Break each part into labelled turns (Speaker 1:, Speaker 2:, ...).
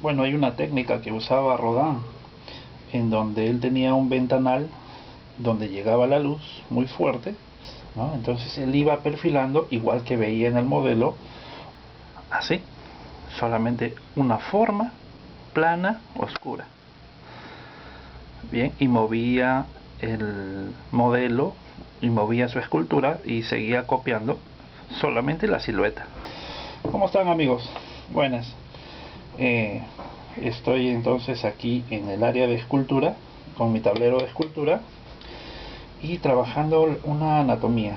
Speaker 1: Bueno, hay una técnica que usaba Rodin, en donde él tenía un ventanal donde llegaba la luz muy fuerte, ¿no? Entonces él iba perfilando igual que veía en el modelo, así, solamente una forma plana, oscura. Bien, y movía el modelo y movía su escultura y seguía copiando solamente la silueta. ¿Cómo están, amigos? Buenas. Estoy entonces aquí en el área de escultura con mi tablero de escultura y trabajando una anatomía,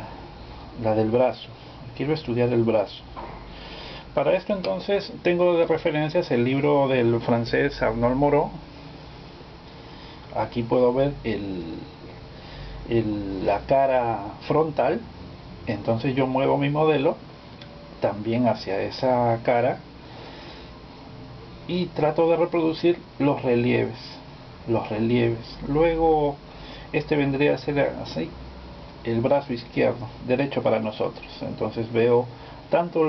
Speaker 1: la del brazo. Quiero estudiar el brazo. Para esto entonces tengo de referencias el libro del francés Arnold Moreau. Aquí puedo ver la cara frontal, entonces yo muevo mi modelo también hacia esa cara y trato de reproducir los relieves. Luego este vendría a ser así, el brazo izquierdo, derecho para nosotros. Entonces veo tanto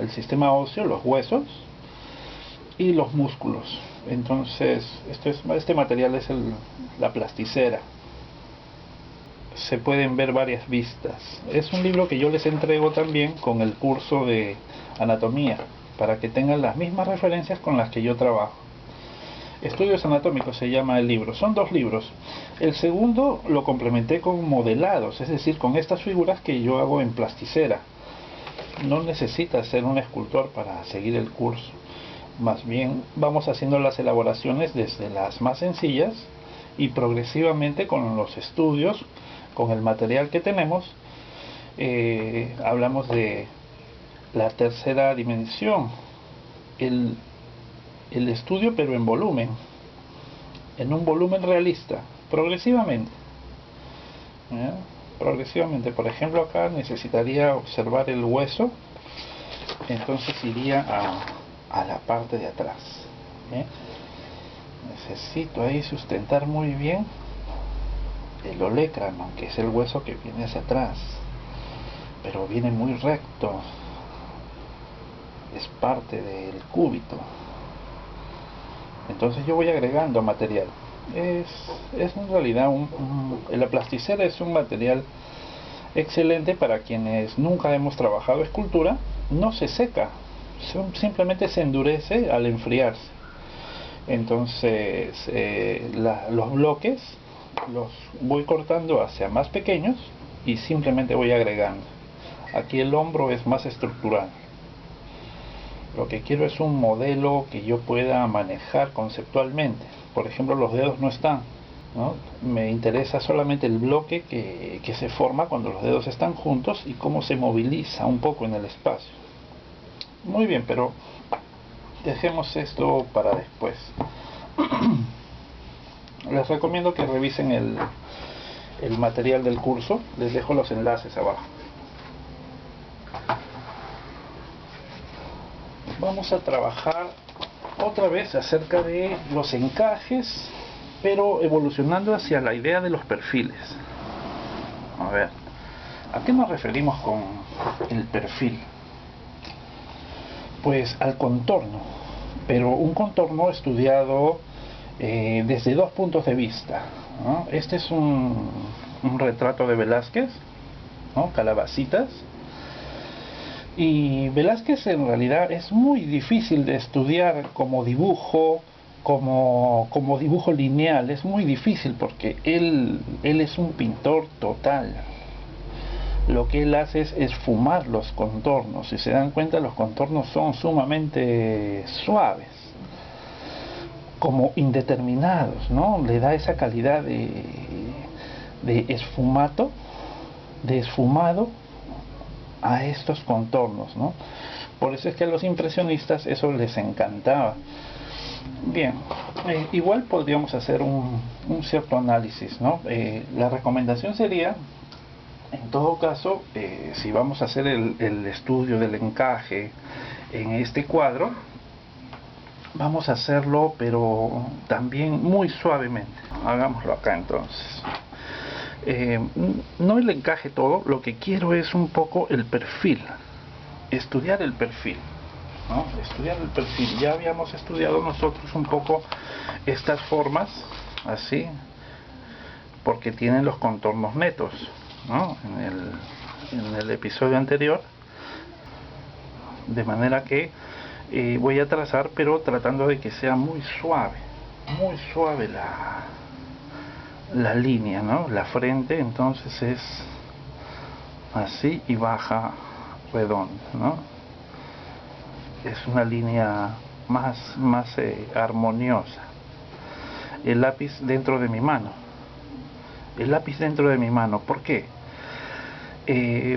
Speaker 1: el sistema óseo, los huesos y los músculos. Entonces este material es la plasticera. Se pueden ver varias vistas. Es un libro que yo les entrego también con el curso de anatomía, para que tengan las mismas referencias con las que yo trabajo. Estudios anatómicos se llama el libro. Son 2 libros. El segundo lo complementé con modelados, es decir, con estas figuras que yo hago en plasticera. No necesitas ser un escultor para seguir el curso. Más bien vamos haciendo las elaboraciones desde las más sencillas y progresivamente con los estudios, con el material que tenemos, hablamos de la tercera dimensión, el estudio pero en volumen, en un volumen realista, progresivamente. ¿Ya? Progresivamente, por ejemplo, acá necesitaría observar el hueso, entonces iría a la parte de atrás. ¿Eh? Necesito ahí sustentar muy bien el olecrano, que es el hueso que viene hacia atrás, pero viene muy recto, es parte del cúbito. Entonces yo voy agregando material. Es en realidad la plasticera es un material excelente para quienes nunca hemos trabajado escultura. No se seca, simplemente se endurece al enfriarse. Entonces los bloques los voy cortando hacia más pequeños y simplemente voy agregando. Aquí el hombro es más estructural. Lo que quiero es un modelo que yo pueda manejar conceptualmente. Por ejemplo, los dedos no están, ¿no? Me interesa solamente el bloque que se forma cuando los dedos están juntos y cómo se moviliza un poco en el espacio. Muy bien, pero dejemos esto para después. Les recomiendo que revisen el material del curso. Les dejo los enlaces abajo. Vamos a trabajar otra vez acerca de los encajes, pero evolucionando hacia la idea de los perfiles. A ver, ¿a qué nos referimos con el perfil? Pues al contorno, pero un contorno estudiado desde 2 puntos de vista, ¿no? Este es un retrato de Velázquez, ¿no? Calabacitas. Y Velázquez en realidad es muy difícil de estudiar como dibujo, como dibujo lineal. Es muy difícil porque él es un pintor total. Lo que él hace es esfumar los contornos. Si se dan cuenta, los contornos son sumamente suaves, como indeterminados, ¿no? Le da esa calidad de esfumado a estos contornos, ¿no? Por eso es que a los impresionistas eso les encantaba. Bien, igual podríamos hacer un cierto análisis, ¿no? La recomendación sería, en todo caso, si vamos a hacer el estudio del encaje en este cuadro, vamos a hacerlo pero también muy suavemente. Hagámoslo acá entonces. No el encaje todo, lo que quiero es un poco el perfil, estudiar el perfil. ¿no? Estudiar el perfil. Ya habíamos estudiado nosotros un poco estas formas, así, porque tienen los contornos netos, ¿no? En el episodio anterior, de manera que voy a trazar, pero tratando de que sea muy suave la línea, ¿no? La frente entonces es así y baja redonda, ¿no? Es una línea más armoniosa. El lápiz dentro de mi mano. El lápiz dentro de mi mano. ¿Por qué?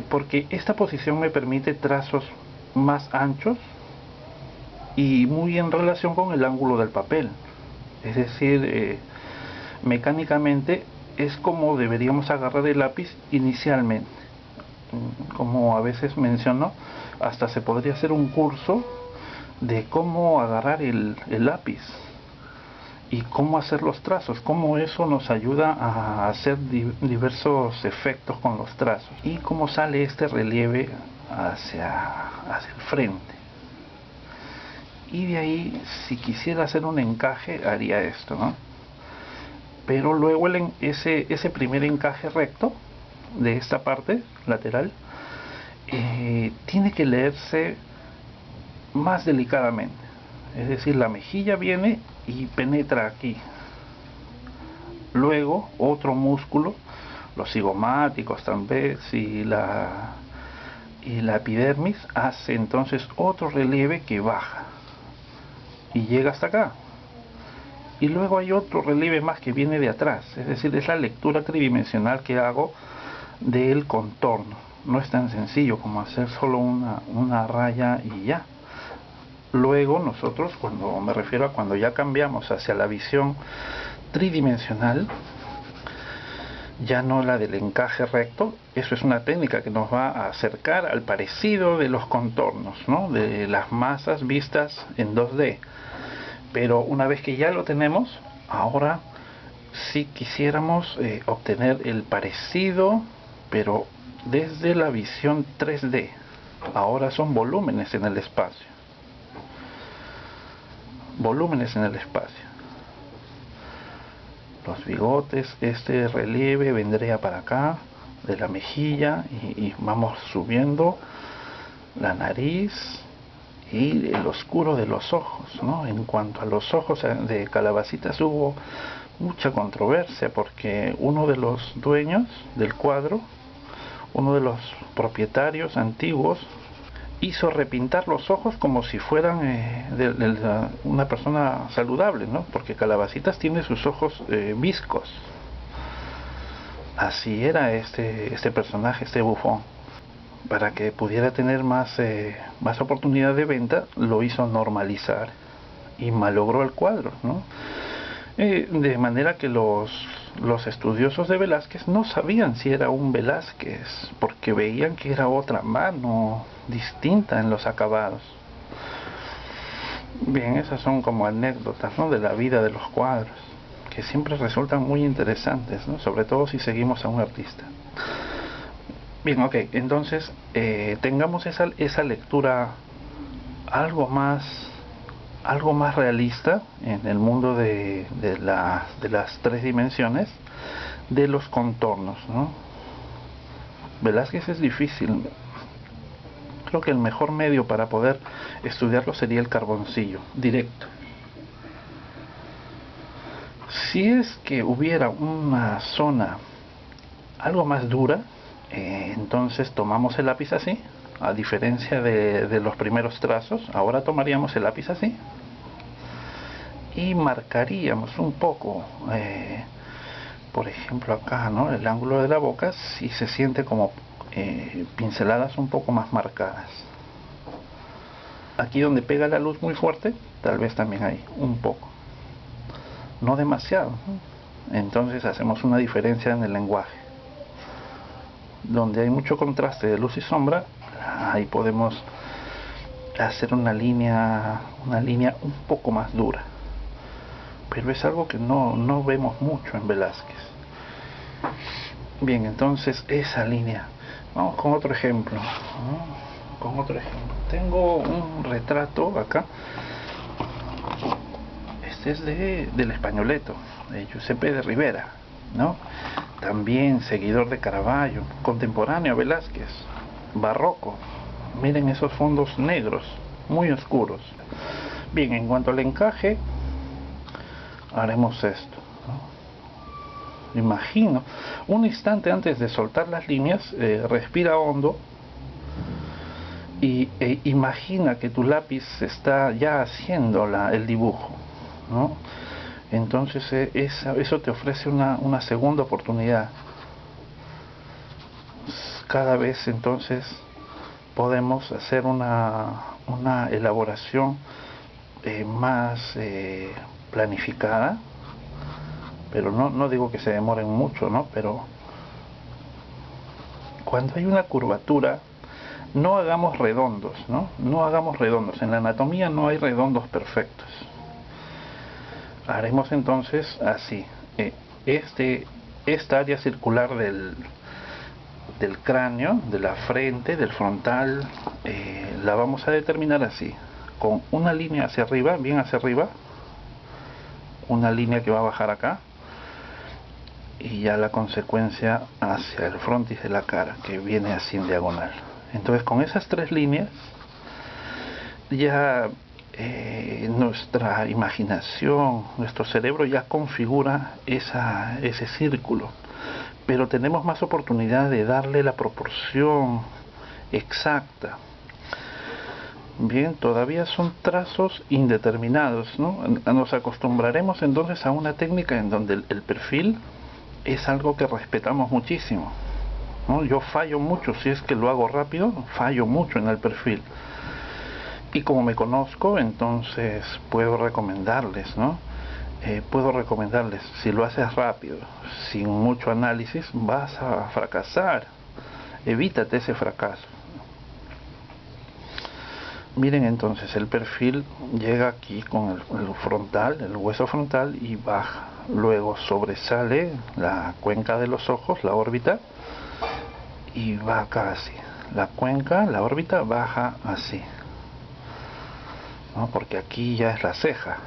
Speaker 1: Porque esta posición me permite trazos más anchos y muy en relación con el ángulo del papel. Es decir, mecánicamente es como deberíamos agarrar el lápiz inicialmente. Como a veces menciono, hasta se podría hacer un curso de cómo agarrar el lápiz y cómo hacer los trazos, cómo eso nos ayuda a hacer diversos efectos con los trazos y cómo sale este relieve hacia el frente. Y de ahí, si quisiera hacer un encaje, haría esto, ¿no? Pero luego ese primer encaje recto de esta parte lateral tiene que leerse más delicadamente. Es decir, la mejilla viene y penetra aquí. Luego otro músculo, los cigomáticos también, y la epidermis, hace entonces otro relieve que baja y llega hasta acá. Y luego hay otro relieve más que viene de atrás, es decir, es la lectura tridimensional que hago del contorno. No es tan sencillo como hacer solo una raya y ya. Luego nosotros, cuando me refiero a cuando ya cambiamos hacia la visión tridimensional, ya no la del encaje recto, eso es una técnica que nos va a acercar al parecido de los contornos, ¿no? De las masas vistas en 2D. Pero una vez que ya lo tenemos, ahora si quisiéramos obtener el parecido, pero desde la visión 3D, ahora son volúmenes en el espacio. Volúmenes en el espacio. Los bigotes, este relieve vendría para acá, de la mejilla, y vamos subiendo la nariz y el oscuro de los ojos, ¿no? En cuanto a los ojos de Calabacitas hubo mucha controversia porque uno de los dueños del cuadro, uno de los propietarios antiguos, hizo repintar los ojos como si fueran una persona saludable, ¿no? Porque Calabacitas tiene sus ojos viscos. Así era este personaje, este bufón. Para que pudiera tener más oportunidad de venta, lo hizo normalizar y malogró el cuadro, ¿no? De manera que los estudiosos de Velázquez no sabían si era un Velázquez, porque veían que era otra mano distinta en los acabados. Bien, esas son como anécdotas, ¿no? De la vida de los cuadros, que siempre resultan muy interesantes, ¿no? Sobre todo si seguimos a un artista. Bien, ok, entonces tengamos esa lectura algo más realista en el mundo de las tres dimensiones de los contornos, ¿no? Velázquez es difícil. Creo que el mejor medio para poder estudiarlo sería el carboncillo directo. Si es que hubiera una zona algo más dura, entonces tomamos el lápiz así, a diferencia de los primeros trazos. Ahora tomaríamos el lápiz así y marcaríamos un poco, por ejemplo acá, ¿no? El ángulo de la boca, si se siente como pinceladas un poco más marcadas. Aquí donde pega la luz muy fuerte, tal vez también hay un poco, no demasiado, ¿no? Entonces hacemos una diferencia en el lenguaje. Donde hay mucho contraste de luz y sombra, ahí podemos hacer una línea un poco más dura, pero es algo que no vemos mucho en Velázquez. Bien, entonces esa línea, vamos con otro ejemplo, ¿no? con otro ejemplo. Tengo un retrato acá. Este es del Españoleto, de Giuseppe de Rivera, ¿no? También seguidor de Caravaggio, contemporáneo a Velázquez, barroco. Miren esos fondos negros, muy oscuros. Bien, en cuanto al encaje, haremos esto, ¿no? Imagino, un instante antes de soltar las líneas, respira hondo y imagina que tu lápiz está ya haciendo el dibujo, ¿no? Entonces eso te ofrece una segunda oportunidad. Cada vez entonces podemos hacer una elaboración más planificada, pero no digo que se demoren mucho, ¿no? Pero cuando hay una curvatura, no hagamos redondos, ¿no? No hagamos redondos. En la anatomía no hay redondos perfectos. Haremos entonces así. Esta área circular del cráneo, de la frente, del frontal, la vamos a determinar así, con una línea hacia arriba, bien hacia arriba, una línea que va a bajar acá, y ya la consecuencia hacia el frontis de la cara, que viene así en diagonal. Entonces con esas tres líneas ya nuestra imaginación, nuestro cerebro ya configura ese círculo, pero tenemos más oportunidad de darle la proporción exacta. Bien, todavía son trazos indeterminados, ¿no? Nos acostumbraremos entonces a una técnica en donde el perfil es algo que respetamos muchísimo, ¿no? Yo fallo mucho, si es que lo hago rápido, fallo mucho en el perfil. Y como me conozco, entonces puedo recomendarles, ¿no? Puedo recomendarles, si lo haces rápido, sin mucho análisis, vas a fracasar. Evítate ese fracaso. Miren entonces, el perfil llega aquí con el frontal, el hueso frontal, y baja. Luego sobresale la cuenca de los ojos, la órbita, y va acá así. La cuenca, la órbita baja así, ¿no? Porque aquí ya es la ceja,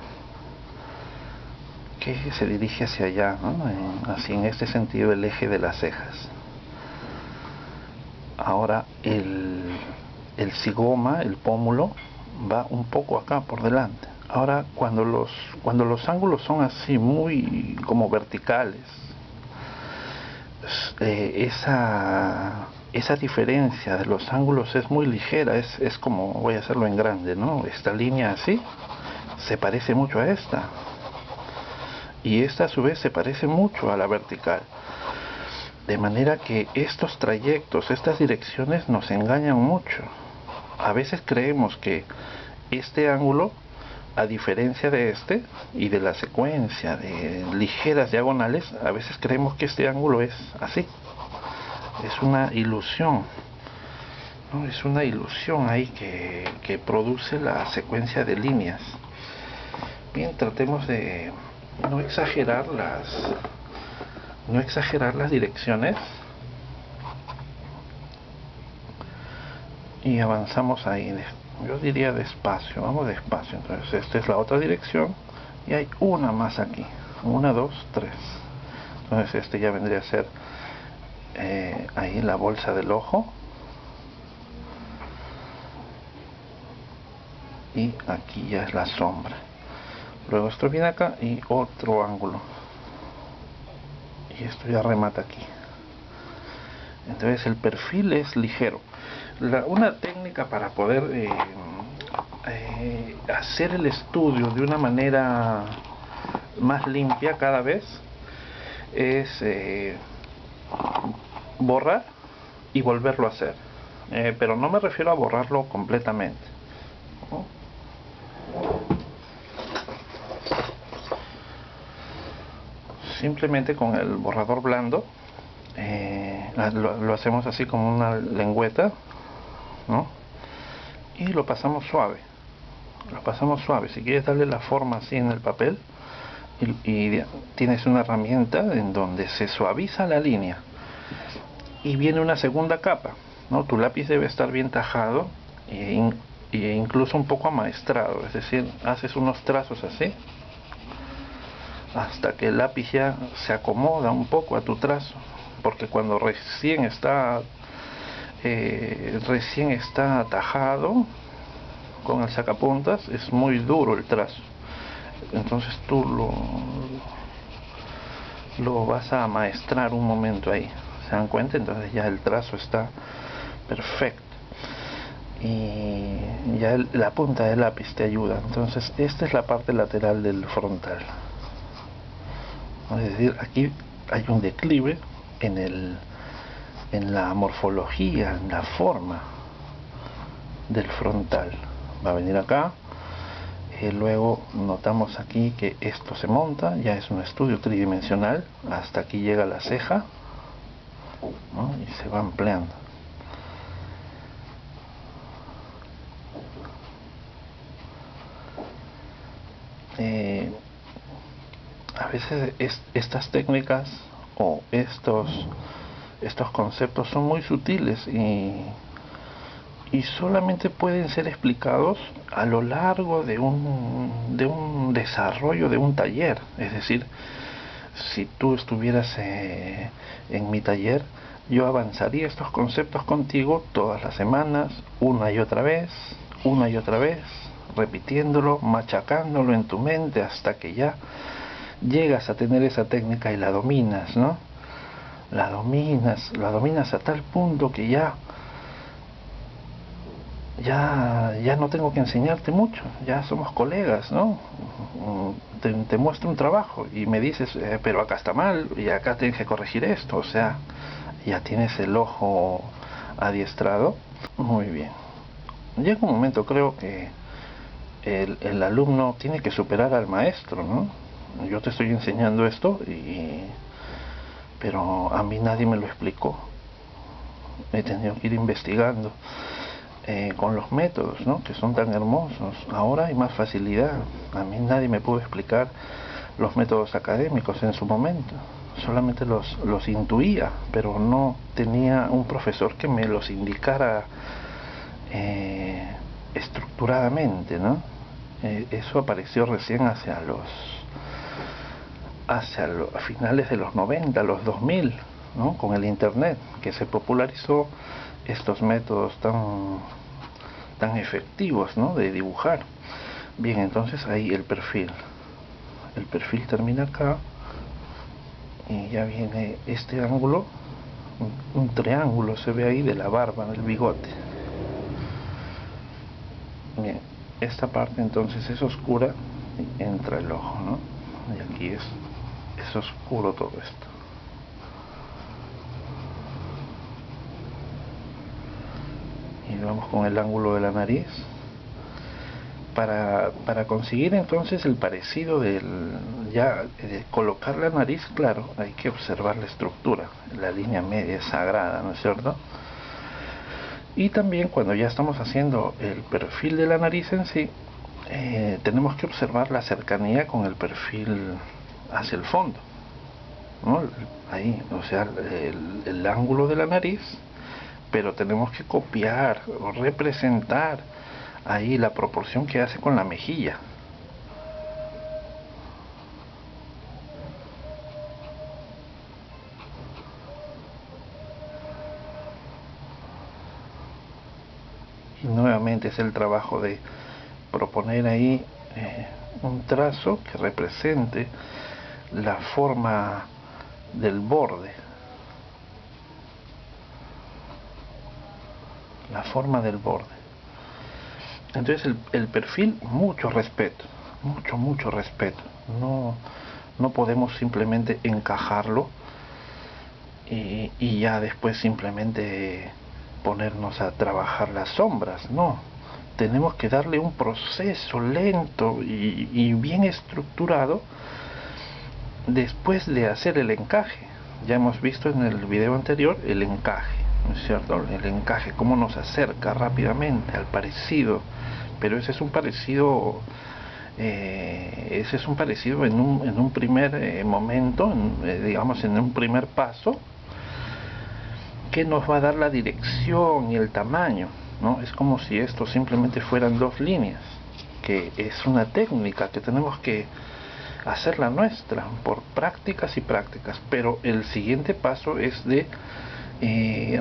Speaker 1: que se dirige hacia allá, ¿no? Así en este sentido el eje de las cejas. Ahora el zigoma, el pómulo, va un poco acá por delante. Ahora cuando los ángulos son así muy como verticales, esa diferencia de los ángulos es muy ligera, es como, voy a hacerlo en grande, ¿no? Esta línea así se parece mucho a esta, y esta a su vez se parece mucho a la vertical, de manera que estos trayectos, estas direcciones nos engañan mucho. A veces creemos que este ángulo, a diferencia de este y de la secuencia de ligeras diagonales, a veces creemos que este ángulo es así. Es una ilusión, ¿no? Es una ilusión ahí que produce la secuencia de líneas. Bien, tratemos de no exagerar las direcciones, y avanzamos ahí, yo diría despacio, vamos despacio. Entonces esta es la otra dirección y hay una más aquí, 1, 2, 3. Entonces este ya vendría a ser ahí la bolsa del ojo, y aquí ya es la sombra. Luego esto viene acá y otro ángulo, y esto ya remata aquí. Entonces el perfil es ligero. Una técnica para poder hacer el estudio de una manera más limpia cada vez es borrar y volverlo a hacer, pero no me refiero a borrarlo completamente, ¿no? Simplemente con el borrador blando lo hacemos así como una lengüeta, ¿no? Y lo pasamos suave. Si quieres darle la forma así en el papel, y tienes una herramienta en donde se suaviza la línea y viene una segunda capa, ¿no? Tu lápiz debe estar bien tajado e incluso un poco amaestrado, es decir, haces unos trazos así hasta que el lápiz ya se acomoda un poco a tu trazo, porque cuando recién está atajado con el sacapuntas es muy duro el trazo, entonces tú lo vas a amaestrar un momento ahí, ¿se dan cuenta? Entonces ya el trazo está perfecto y ya la punta del lápiz te ayuda. Entonces esta es la parte lateral del frontal, es decir, aquí hay un declive en la morfología, en la forma del frontal. Va a venir acá, luego notamos aquí que esto se monta, ya es un estudio tridimensional, hasta aquí llega la ceja, ¿no? Y se va ampliando. A veces estas técnicas o estos conceptos son muy sutiles y solamente pueden ser explicados a lo largo de un desarrollo de un taller. Es decir, si tú estuvieras en mi taller, yo avanzaría estos conceptos contigo todas las semanas, una y otra vez, repitiéndolo, machacándolo en tu mente hasta que ya llegas a tener esa técnica y la dominas, ¿no? La dominas a tal punto que ya no tengo que enseñarte mucho, ya somos colegas, ¿no? Te muestro un trabajo y me dices, pero acá está mal y acá tienes que corregir esto, o sea, ya tienes el ojo adiestrado. Muy bien. Llega un momento, creo que el alumno tiene que superar al maestro, ¿no? Yo te estoy enseñando esto, pero a mí nadie me lo explicó. He tenido que ir investigando con los métodos, ¿no? Que son tan hermosos. Ahora hay más facilidad. A mí nadie me pudo explicar los métodos académicos en su momento. Solamente los intuía, pero no tenía un profesor que me los indicara estructuradamente, ¿no? Eso apareció recién a finales de los 90, los 2000, ¿no? Con el internet, que se popularizó estos métodos tan efectivos, ¿no? De dibujar. Bien, entonces ahí el perfil termina acá y ya viene este ángulo, un triángulo se ve ahí de la barba, del bigote. Bien, esta parte entonces es oscura y entra el ojo, ¿no? Y aquí es oscuro todo esto. Y vamos con el ángulo de la nariz. Para conseguir entonces el parecido de colocar la nariz, claro, hay que observar la estructura. La línea media es sagrada, ¿no es cierto? Y también cuando ya estamos haciendo el perfil de la nariz en sí, tenemos que observar la cercanía con el perfil hacia el fondo, ¿no? Ahí, o sea, el ángulo de la nariz, pero tenemos que copiar o representar ahí la proporción que hace con la mejilla. Y nuevamente es el trabajo de proponer ahí un trazo que represente la forma del borde, entonces el perfil, mucho respeto, mucho respeto. No podemos simplemente encajarlo y ya después simplemente ponernos a trabajar las sombras, no. Tenemos que darle un proceso lento y bien estructurado después de hacer el encaje. Ya hemos visto en el video anterior el encaje, ¿no es cierto? El encaje, cómo nos acerca rápidamente al parecido, pero ese es un parecido en un primer momento, digamos en un primer paso, que nos va a dar la dirección y el tamaño. ¿no? Es como si esto simplemente fueran dos líneas, que es una técnica que tenemos que hacerla nuestra por prácticas y prácticas, pero el siguiente paso es de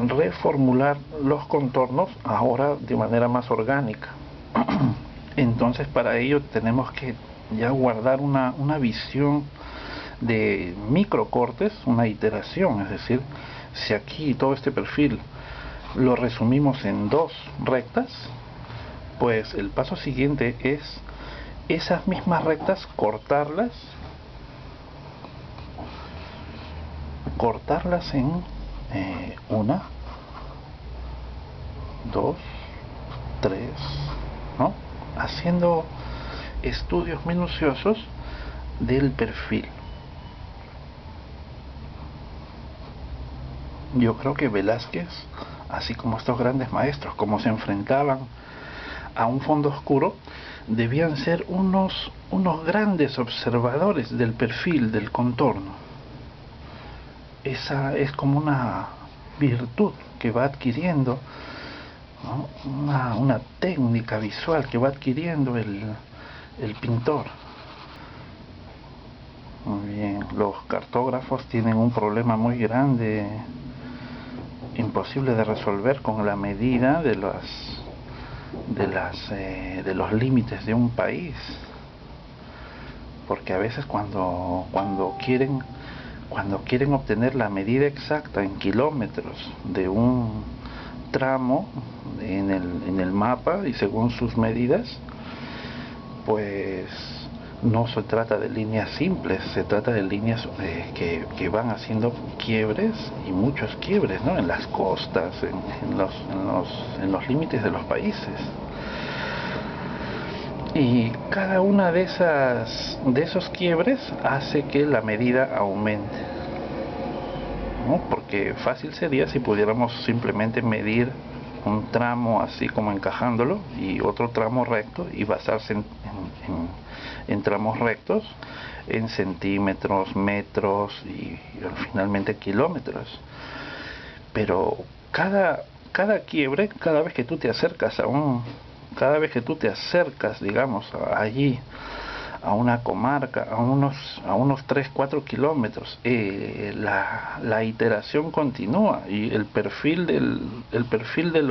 Speaker 1: reformular los contornos ahora de manera más orgánica. Entonces para ello tenemos que ya guardar una visión de microcortes, una iteración, es decir, si aquí todo este perfil lo resumimos en dos rectas, pues el paso siguiente es esas mismas rectas cortarlas en una, dos, tres, ¿no? Haciendo estudios minuciosos del perfil. Yo creo que Velázquez, así como estos grandes maestros, como se enfrentaban a un fondo oscuro, debían ser unos grandes observadores del perfil, del contorno. Esa es como una virtud que va adquiriendo, ¿no? Una técnica visual que va adquiriendo el pintor. Muy bien, los cartógrafos tienen un problema muy grande, imposible de resolver, con la medida de los límites de un país, porque a veces cuando quieren obtener la medida exacta en kilómetros de un tramo en el mapa y según sus medidas, pues no se trata de líneas simples, se trata de líneas que van haciendo quiebres, y muchos quiebres, ¿no? En las costas, en los límites de los países. Y cada una de esos quiebres hace que la medida aumente, ¿no? Porque fácil sería si pudiéramos simplemente medir un tramo así como encajándolo y otro tramo recto, y basarse en tramos rectos, en centímetros, metros y finalmente kilómetros. Pero cada quiebre, cada vez que tú te acercas digamos, allí a una comarca, a unos 3-4 kilómetros, la iteración continúa, y el perfil de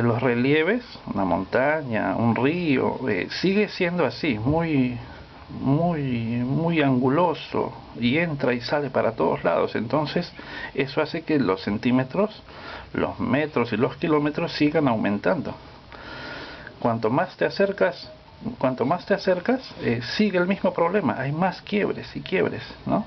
Speaker 1: los relieves, una montaña, un río, sigue siendo así, muy anguloso, y entra y sale para todos lados. Entonces eso hace que los centímetros, los metros y los kilómetros sigan aumentando. Cuanto más te acercas, sigue el mismo problema, hay más quiebres y quiebres, ¿no?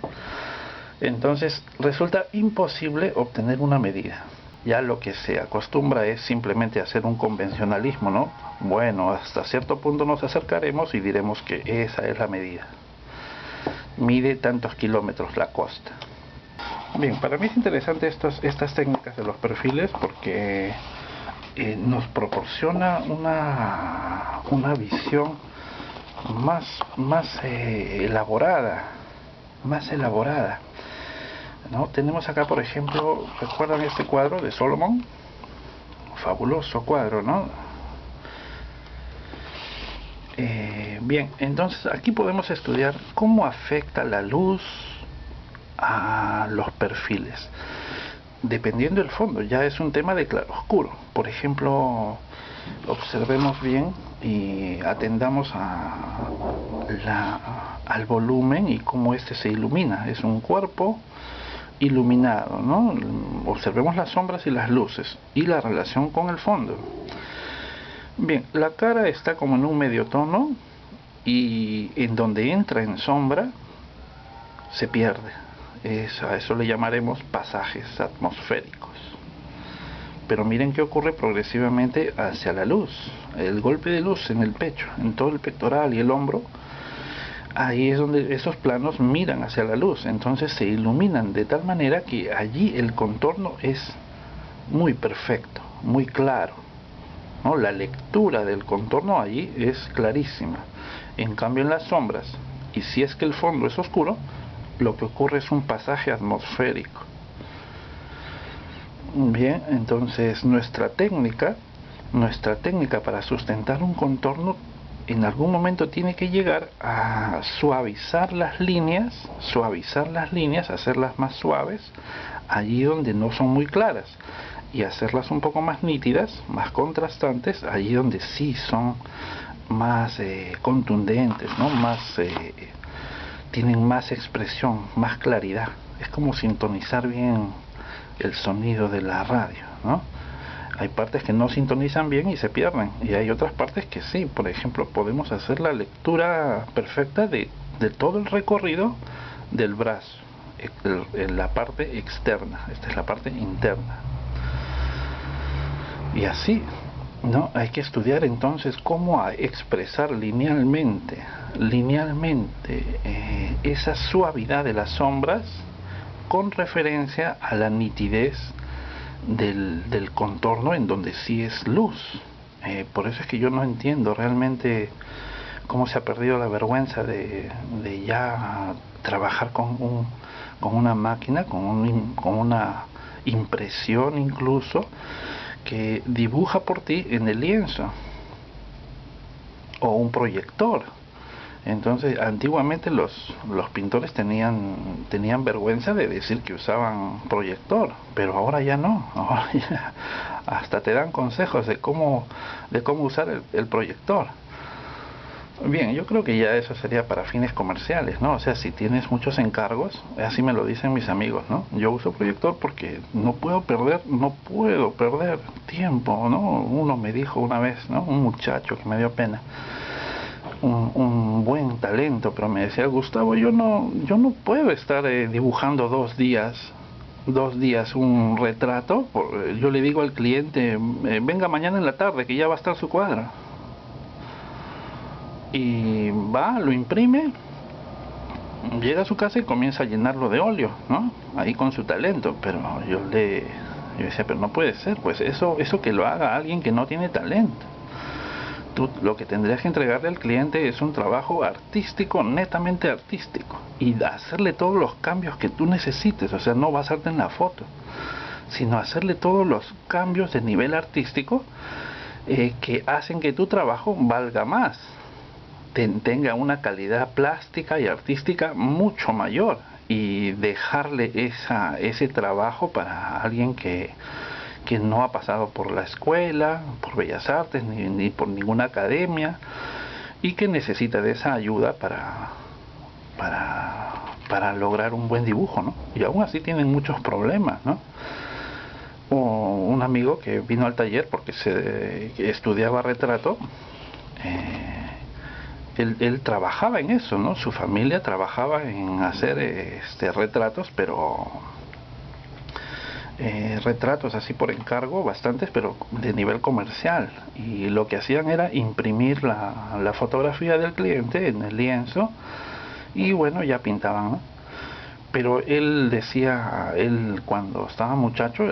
Speaker 1: Entonces resulta imposible obtener una medida. Ya lo que se acostumbra es simplemente hacer un convencionalismo, ¿no? Bueno, hasta cierto punto nos acercaremos y diremos que esa es la medida. Mide tantos kilómetros la costa. Bien, para mí es interesante estas técnicas de los perfiles, porque nos proporciona una visión más elaborada, ¿no? Tenemos acá, por ejemplo, ¿recuerdan este cuadro de Solomon? Fabuloso cuadro, ¿no? Bien, entonces aquí podemos estudiar cómo afecta la luz a los perfiles. Dependiendo del fondo, ya es un tema de claroscuro. Por ejemplo, observemos bien y atendamos al volumen y cómo este se ilumina. Es un cuerpo iluminado, ¿no? Observemos las sombras y las luces y la relación con el fondo. Bien, la cara está como en un medio tono, y en donde entra en sombra se pierde. A eso le llamaremos pasajes atmosféricos. Pero miren qué ocurre progresivamente hacia la luz. El golpe de luz en el pecho, en todo el pectoral y el hombro, ahí es donde esos planos miran hacia la luz, entonces se iluminan de tal manera que allí el contorno es muy perfecto, muy claro, ¿no? La lectura del contorno allí es clarísima. En cambio, en las sombras, y si es que el fondo es oscuro, lo que ocurre es un pasaje atmosférico. Bien, entonces nuestra técnica para sustentar un contorno en algún momento tiene que llegar a suavizar las líneas, hacerlas más suaves allí donde no son muy claras y hacerlas un poco más nítidas, más contrastantes, allí donde sí son más contundentes, ¿no? Tienen más expresión, más claridad. Es como sintonizar bien el sonido de la radio, ¿no? Hay partes que no sintonizan bien y se pierden, y hay otras partes que sí. Por ejemplo, podemos hacer la lectura perfecta de todo el recorrido del brazo, en la parte externa. Esta es la parte interna. Y así, ¿no? Hay que estudiar entonces cómo expresar linealmente esa suavidad de las sombras con referencia a la nitidez del contorno en donde sí es luz. Por eso es que yo no entiendo realmente cómo se ha perdido la vergüenza de ya trabajar con una máquina, con una impresión incluso, que dibuja por ti en el lienzo, o un proyector. Entonces, antiguamente los pintores tenían vergüenza de decir que usaban proyector, pero ahora ya no. Ahora ya hasta te dan consejos de cómo usar el proyector. Bien, yo creo que ya eso sería para fines comerciales, ¿no? O sea, si tienes muchos encargos, así me lo dicen mis amigos, ¿no? Yo uso proyector porque no puedo perder tiempo, ¿no? Uno me dijo una vez, ¿no? Un muchacho que me dio pena, un buen talento, pero me decía: Gustavo, yo no puedo estar dibujando 2 días un retrato. Yo le digo al cliente: venga mañana en la tarde que ya va a estar su cuadro. Y va, lo imprime, llega a su casa y comienza a llenarlo de óleo, ¿no? Ahí con su talento. Pero yo decía: pero no puede ser, pues eso que lo haga alguien que no tiene talento. Tú lo que tendrías que entregarle al cliente es un trabajo artístico, netamente artístico, y hacerle todos los cambios que tú necesites. O sea, no basarte en la foto, sino hacerle todos los cambios de nivel artístico que hacen que tu trabajo valga más, tenga una calidad plástica y artística mucho mayor, y dejarle ese trabajo para alguien que no ha pasado por la escuela, por Bellas Artes, ni por ninguna academia, y que necesita de esa ayuda para lograr un buen dibujo, ¿no? Y aún así tienen muchos problemas, ¿no? O un amigo que vino al taller porque que estudiaba retrato. Él trabajaba en eso, ¿no? Su familia trabajaba en hacer retratos, pero retratos así por encargo, bastantes, pero de nivel comercial. Y lo que hacían era imprimir la fotografía del cliente en el lienzo, y bueno, ya pintaban, ¿no? Pero él decía, cuando estaba muchacho,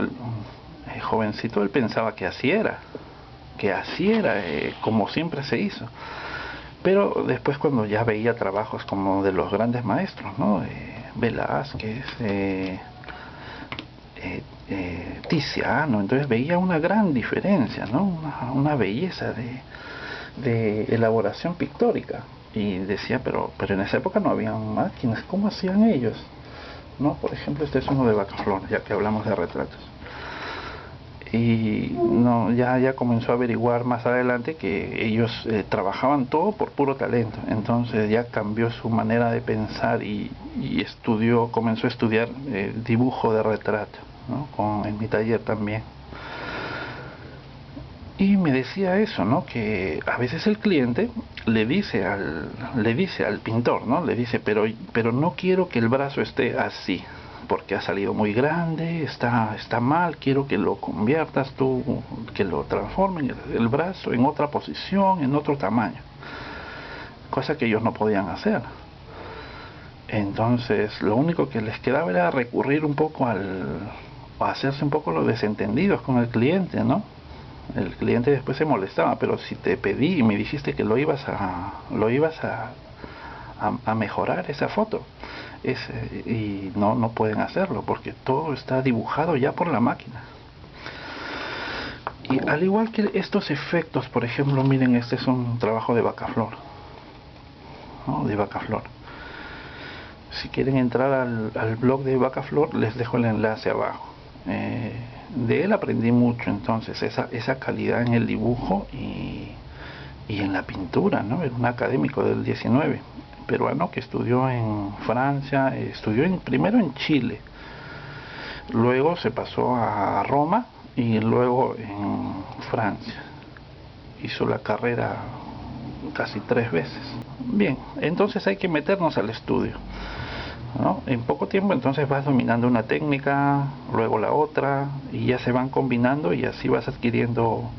Speaker 1: jovencito, él pensaba que así era, como siempre se hizo. Pero después, cuando ya veía trabajos como de los grandes maestros, ¿no? Velázquez, Tiziano, entonces veía una gran diferencia, ¿no? Una belleza de elaboración pictórica. Y decía: pero en esa época no había máquinas, ¿cómo hacían ellos? ¿No? Por ejemplo, este es uno de Bacaflor, ya que hablamos de retratos. Y no, ya comenzó a averiguar más adelante que ellos trabajaban todo por puro talento. Entonces ya cambió su manera de pensar, y comenzó a estudiar dibujo de retrato, ¿no? En mi taller también. Y me decía eso, ¿no? Que a veces el cliente le dice al pintor, ¿no? Le dice: pero no quiero que el brazo esté así, porque ha salido muy grande, está mal, quiero que lo conviertas tú, que lo transformen el brazo en otra posición, en otro tamaño. Cosa que ellos no podían hacer. Entonces lo único que les quedaba era recurrir un poco a hacerse un poco los desentendidos con el cliente, ¿no? El cliente después se molestaba: pero si te pedí y me dijiste que lo ibas a mejorar esa foto. Y no pueden hacerlo porque todo está dibujado ya por la máquina. Y al igual que estos efectos, por ejemplo, miren, este es un trabajo de Bacaflor, ¿no? De Bacaflor. Si quieren entrar al blog de Bacaflor, les dejo el enlace abajo. De él aprendí mucho, entonces, esa calidad en el dibujo y en la pintura, ¿no? Era un académico del 19, peruano que estudió en Francia, primero en Chile, luego se pasó a Roma y luego en Francia. Hizo la carrera casi 3 veces. Bien, entonces hay que meternos al estudio, ¿no? En poco tiempo entonces vas dominando una técnica, luego la otra, y ya se van combinando y así vas adquiriendo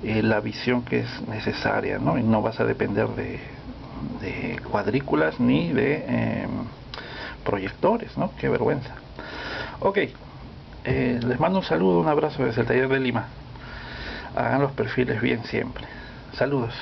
Speaker 1: la visión que es necesaria, ¿no? Y no vas a depender de cuadrículas ni de proyectores, ¿no? Qué vergüenza. Ok, les mando un saludo, un abrazo desde el taller de Lima. Hagan los perfiles bien siempre. Saludos.